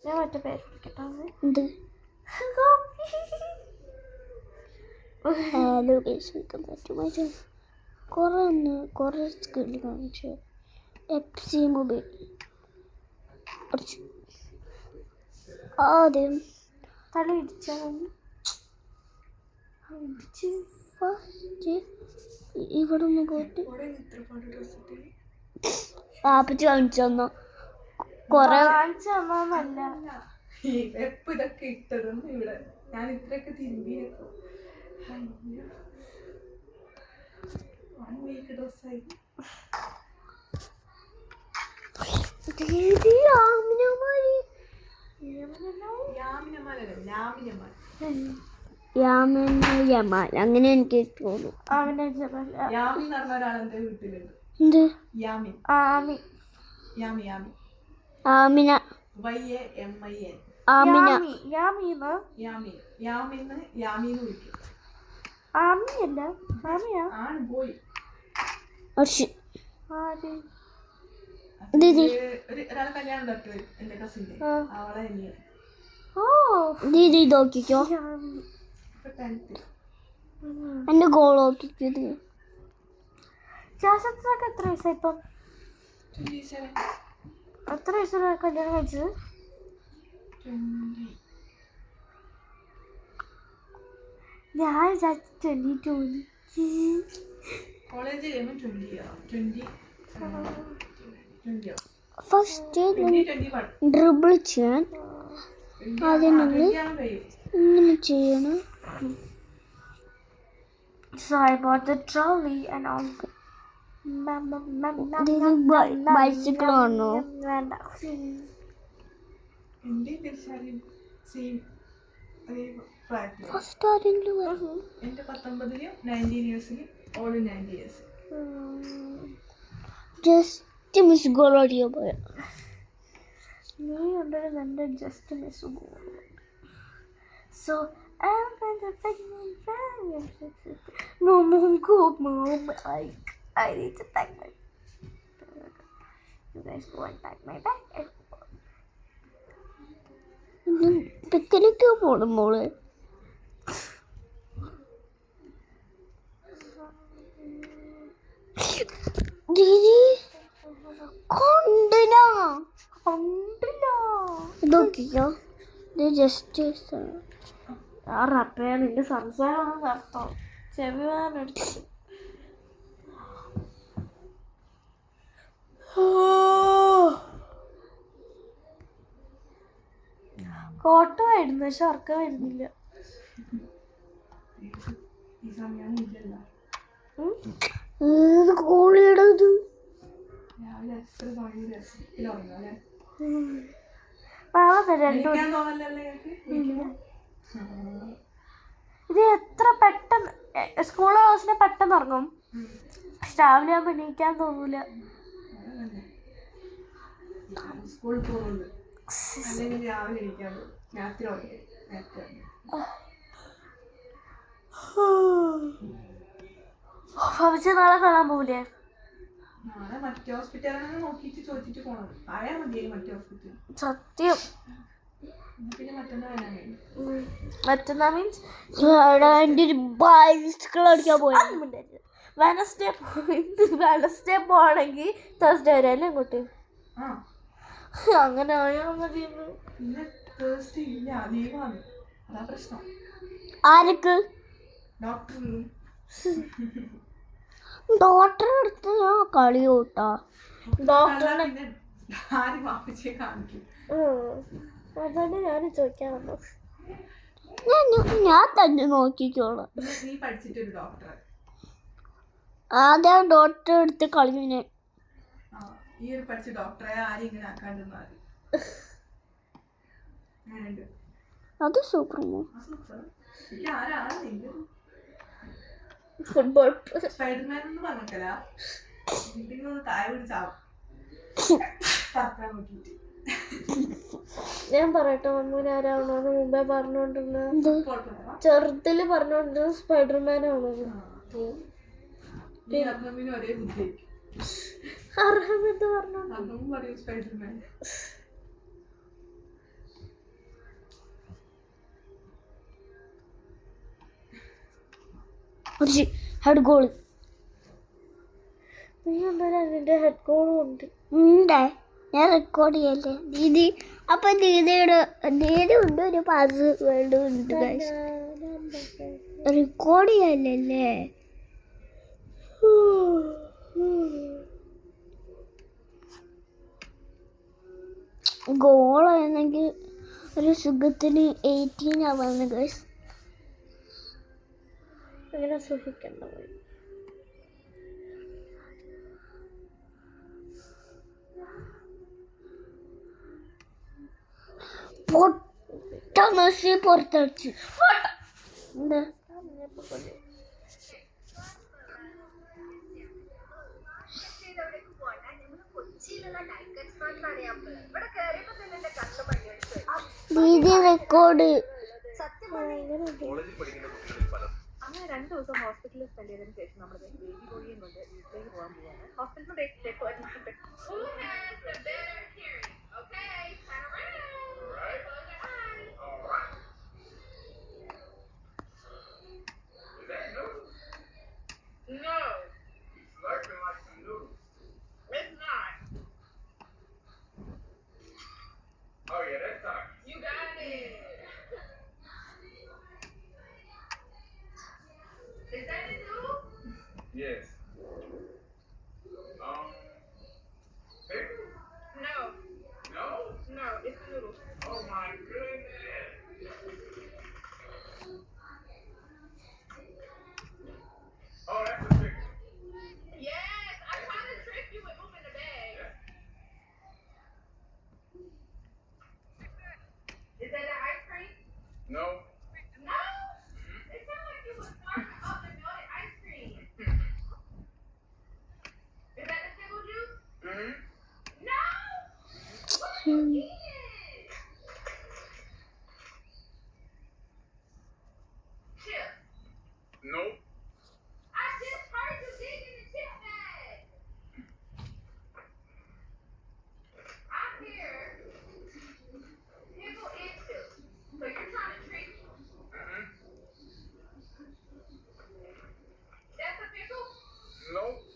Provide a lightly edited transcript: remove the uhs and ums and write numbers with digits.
ഞാൻ മറ്റേ പേര് വിളിക്കട്ടോ. എന്ത് hello guys, welcome back to my channel. കുറേ സ്കിൽ കാണിച്ചു. എഫ്സി മൊബൈൽ ആദ്യം തല ഇടിച്ചു ഫസ്റ്റ് ഇവിടെ ഒന്ന് പോയിട്ട് പാപ്പച്ച് കാണിച്ചു തന്നോ. കൊറേ കാണിച്ചല്ല ഇതൊക്കെ ഇട്ടതും ഇവിടെ ഞാൻ ഇത്രയൊക്കെ തിരുമ്പിയേക്കും. 1 വീക്ക് ഡ്രസ്സായി. യാമിൻ അങ്ങനെ എനിക്ക് തോന്നുന്നു. യാമിൻ എന്ന് പറഞ്ഞ ഒരാൾ എന്റെ വീട്ടിലുണ്ട്. എന്ത് യാമിൻ യാമി യാമി ആമിന YAMIN ആമിന യാമിന്ന് യാമീന്ന് വിളിക്കും. ആമിയല്ല ആമിയാ ആണ് പോയി. ഒരാളെ കല്യാണം ഉണ്ടാക്കി എന്റെ കസിന്റെ അവളെ അനിയൻ. ദീദി നോക്കിക്കോ, എന്റെ ഗോൾ നോക്കിക്കത്. ജാസത്തിനൊക്കെ എത്ര വയസ്സായി ഇപ്പം? 27. എത്ര വയസ്സിലാണ് കല്യാണം കഴിച്ചത്? 20. ഞാൻ 22. കോളേജ് കഴിയുമ്പോൾ 20. ഫസ്റ്റ് ഡ്രിബിൾ ചെയ്യാൻ ആദ്യം നമ്മൾ ഇങ്ങനെ ചെയ്യണം. So I bought the trolley and all. Bicycle ആണോ? ഫസ്റ്റ് ആരെങ്കിലും എന്റെ 19 19 ഇയേഴ്സിന് ഓള് 90 ഇയേഴ്സ്. ജസ്റ്റ് മിസ് ഗോൾ അടിയാ പോയ. നീ ഉണ്ടല്ലോ എൻ്റെ just miss goal. So I'm gonna pack my bag. Mom, I need to pack my bag. You guys go and pack my bag. Picnic പോണം മോള്. ദീദി കണ്ടില്ല നോക്കിക്കോ. ഇത് ജസ്റ്റ് ആ റപ്പേ നിന്റെ സംസാരം അർത്ഥം ചെവിവാനെടുത്തു. കോട്ട ആയിരുന്നു പക്ഷെ ഉറക്കം വരുന്നില്ല. കോളിയിടത് ഇത് എത്ര പെട്ടെന്ന് സ്കൂൾ ഹൗസിനെ പെട്ടെന്ന് ഇറങ്ങും. രാവിലെ ആകുമ്പോൾ എണീക്കാൻ തോന്നൂല. സ്കൂളിൽ പോകുന്നുണ്ട് അല്ലെങ്കിൽ രാവിലെ എണീക്കാതെ രാത്രി ഭവിച്ച് നാളെ കാണാൻ പോവില്ലേ? നാളെ മറ്റേ ഹോസ്പിറ്റലിൽ നോക്കിയിട്ട് ചോദിച്ചിട്ട് പോകണം. ആയാൽ മതിയായി മറ്റേ ഹോസ്പിറ്റൽ. സത്യം. പിന്നെ മറ്റന്നാൾ വരാൻ കഴിയും. മറ്റന്നാൾ മീൻസ് ബൈസിക്കിൾ അടിക്കാൻ പോയി. വെനസ്ഡേ പോവാണെങ്കിൽ തേഴ്സ്ഡേ വരെ അല്ലേ ഇങ്ങോട്ട്? അങ്ങനെ ആയാൽ മതി. പിന്നെ തേഴ്സ്ഡേ ഇല്ല, ലീവാണ്. അതാ പ്രശ്നം. ആർക്ക്? ഡോക്ടറെ അടുത്ത് ഞാൻ കളി കൂട്ടാ. ഡോക്ടറിനെ ആര് വാപ്പിച്ചേ കാണിക്കും. അതാണ് ഞാൻ ചോദിക്കാൻ വന്നു. ഞാൻ തന്നെ നോക്കിക്കോളാം. നീ പഠിച്ചിട്ടൊരു ഡോക്ടറെ ആദ്യം ഡോക്ടറെ അടുത്ത് കളിനെ ഈ ഒരു പഠിച്ച ഡോക്ടറെ ആരും ഇങ്ങനെ ആക്കാണ്ടിരുന്നാൽ അത് സൂപ്പർമോ ഫുട്ബോൾ സ്പൈഡർമാൻ എന്ന് പറഞ്ഞിട്ടല്ല താഴെ പിടിച്ചാവും. ഞാൻ പറയട്ടെ മമ്മൂന് ആരാവണോന്ന് മുമ്പേ പറഞ്ഞോണ്ടിരുന്ന ചെറുതില് പറഞ്ഞോണ്ടിരുന്ന സ്പൈഡർമാൻ ആണോന്ന്. അർഹമെന്ന് പറഞ്ഞോണ്ട് കുറച്ച് ഹെഡ് ഗോള് നീ എന്തായാലും അതിൻ്റെ ഹെഡ് കോളും ഉണ്ട്. ഉണ്ടേ. ഞാൻ റെക്കോർഡ് ചെയ്യല്ലേ ദീദി. അപ്പൊ ദീദി ഉണ്ട് ഒരു പാസ് വേൾഡ് ഉണ്ട് ഗൈസ്. റെക്കോർഡ് ചെയ്യല്ലേ. ഗോളാണെങ്കിൽ ഒരു സുഖത്തിന് 18 ആവാന്ന് ഗൈസ്. അങ്ങനെ സുഖിക്കണ്ട പോയി. മെസ്സി പുറത്തടിച്ച് എന്താ ദീദി റെക്കോർഡ്. അങ്ങനെ 2 ദിവസം ഹോസ്പിറ്റലിൽ സ്പെൻഡ് ചെയ്തതിനു ശേഷം നമ്മൾ ബേബി ബോയിയെ കൊണ്ട് വീട്ടിലേക്ക് പോകാൻ പോവാണ്. ഹോസ്പിറ്റലിൽ Yes. No. No? No, it's noodles. Oh my goodness. Oh, that's a picture. Yes, I tried to trick you with moving the bag. Is that the ice cream? No. No. It sounded like you was snorting up the melted ice cream. Is that the pickle juice? Mm-hmm. No. What are you eating? Chip. Nope. I just heard you digging the chip bag. I'm here. Pickle and chip. So you're trying to trick me. Mm-hmm. That's a pickle? Nope.